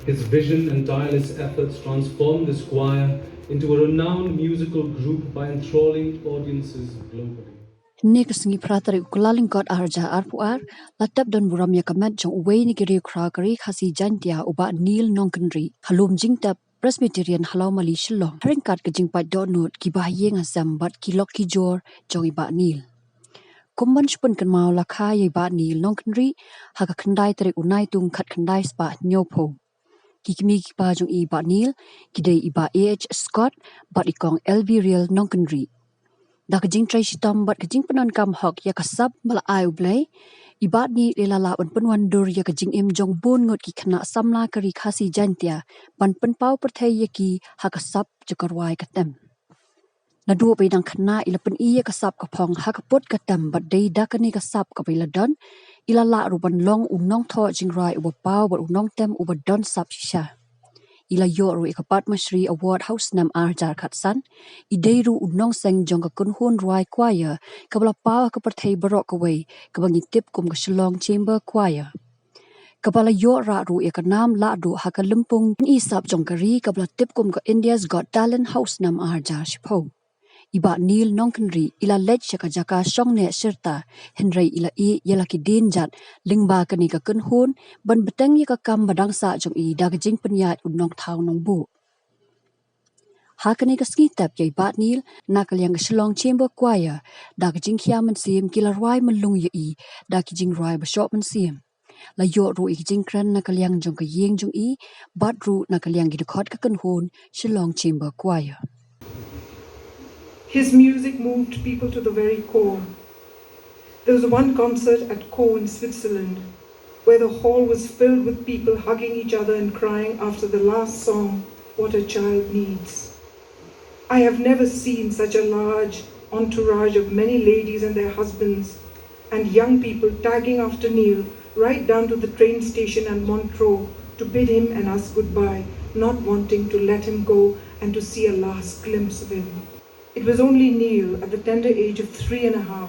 His vision and tireless efforts transformed this choir into a renowned musical group by enthralling audiences globally. Next, pratari ukulaling god arja arpuar latap don buram yakamat jong uway ni kiri krakari khasi jantia uba Neil Nongkenri halum jingtap Presbyterian halau mali Shillong haringkat kejingpat donut kibahaye ngazam bat kilok kijor jong iba Neil. Kumban spun kan mau lakha iba Neil Nongkenri haka kendai tarik unai tung kat kendai spa nyopo. Kikimi kipa jong iba Neil kidai iba A.H. Scott bat ikong LV Real Nongkenri. Da kejing trai sitam bat kejing penon kam hok ya kasab bala ai ublai ibat ni lelala ban penwan dur ya kejing em jong bun ngot ki khana samla kari khasi jantia ban penpau perthai ya ki hakasab jakarwai katem na du pe dang khana ila pen iya kasab ka phong hakapot katem bat dei da kani kasab ka bila don ila la ruban long unong tho jingrai uba pau bat unong tem uba don sab shisha ila yoru ikapat masri award house nam arjar khatsan ideiru unong seng jong ka kunhun ruai choir kabla pa ka perthai barok away kabangi tip kum ka Shillong chamber choir kabala yo ra ru ekanam la du haka lempung isap jong kari kabla tip kum ka India's Got Talent house nam arjar shipo iba Neil Nongkenri ila Leit shaka jaka songne serta Hynrei ila yala ki Dienjat lingba kani ka kunhun ban beteng ka kam badang sa jong da jing penyat unong thau nong bu hakani ka skitap yai bat Neil nakalyang Shillong chamber choir da jing khiaman sim kilarwai melung yi da ki jing rwai ba shop man sim la yo ru jing kran nakalyang jong ka yeng jong bat ru nakalyang gi khot ka kunhun Shillong chamber choir. His music moved people to the very core. There was one concert at Co in Switzerland where the hall was filled with people hugging each other and crying after the last song, What a Child Needs. I have never seen such a large entourage of many ladies and their husbands and young people tagging after Neil right down to the train station at Montreux to bid him and us goodbye, not wanting to let him go and to see a last glimpse of him. It was only Neil at the tender age of 3.5.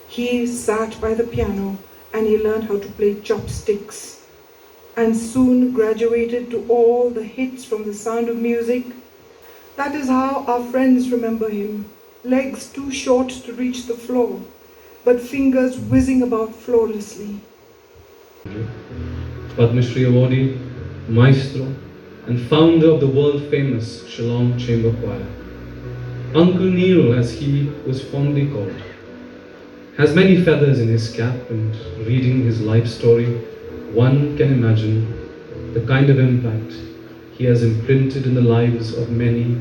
He sat by the piano and he learned how to play chopsticks and soon graduated to all the hits from The Sound of Music. That is how our friends remember him. Legs too short to reach the floor, but fingers whizzing about flawlessly. Padma Shri awardee, maestro, and founder of the world-famous Shillong Chamber Choir. Uncle Neil, as he was fondly called, has many feathers in his cap, and reading his life story, one can imagine the kind of impact he has imprinted in the lives of many,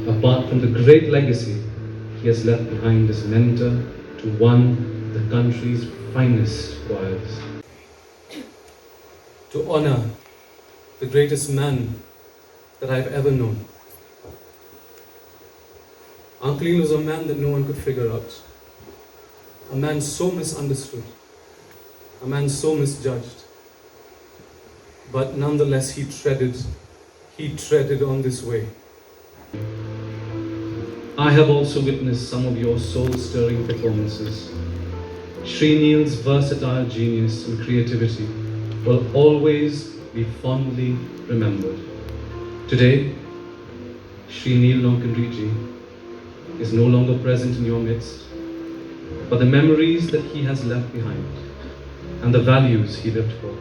apart from the great legacy he has left behind as mentor to one of the country's finest choirs. To honor the greatest man that I've ever known, Uncle Neil was a man that no one could figure out. A man so misunderstood. A man so misjudged. But nonetheless, he treaded on this way. I have also witnessed some of your soul-stirring performances. Shri Neil's versatile genius and creativity will always be fondly remembered. Today, Shri Neil Nongkenri is no longer present in your midst, but the memories that he has left behind and the values he lived for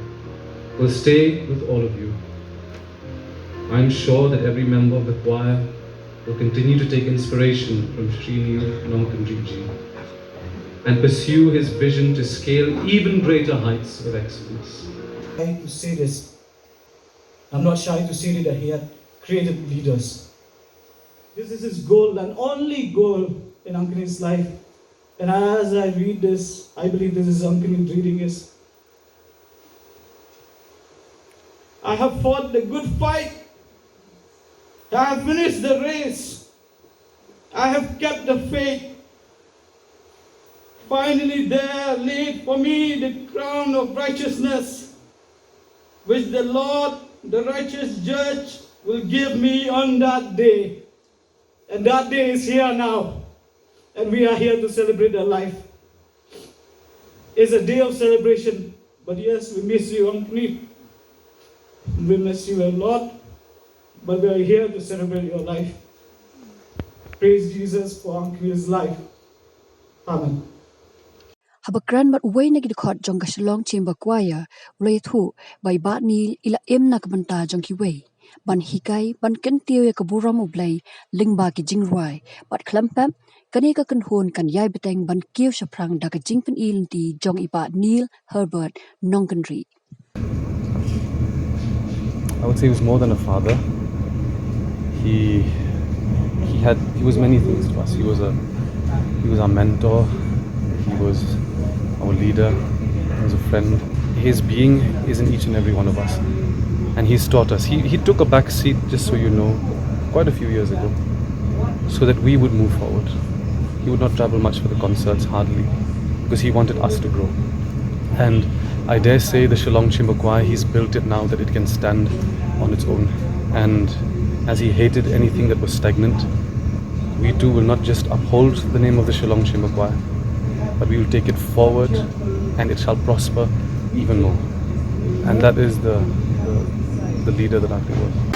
will stay with all of you. I am sure that every member of the choir will continue to take inspiration from Shri Neil Nongkenri and pursue his vision to scale even greater heights of excellence. I'm shy to say this. I'm not shy to say that he had created leaders. This is his goal and only goal in Uncle Neil's life. And as I read this, I believe this is Uncle Neil reading this. I have fought the good fight. I have finished the race. I have kept the faith. Finally there laid for me the crown of righteousness, which the Lord, the righteous judge, will give me on that day. And that day is here now. And we are here to celebrate our life. It's a day of celebration. But yes, we miss you, Uncle Neil. We miss you a lot, but we are here to celebrate your life. Praise Jesus for Uncle's life. Amen. Habakran mat uway na gidikot jong ka Shillong Chamber Choir ulay thu bay ba nil ila na kabanta jong kiway ban hikay ban kentiyo ya kaburam ublay lingba ki jingruay bat klampam kani ka kanhon kan yay beteng ban kiyo shaprang da ka jingpen ilinti jong iba Neil Herbert Nongkenri. I would say he was more than a father. He was many things to us. He was our mentor. He was our leader. He was a friend. His being is in each and every one of us, and he's taught us. He took a back seat, just so you know, quite a few years ago, so that we would move forward. He would not travel much for the concerts, hardly, because he wanted us to grow. And I dare say the Shillong Chamber Choir, he's built it now that it can stand on its own. And as he hated anything that was stagnant, we too will not just uphold the name of the Shillong Chamber Choir, but we will take it forward and it shall prosper even more. And that is the leader that I've been with.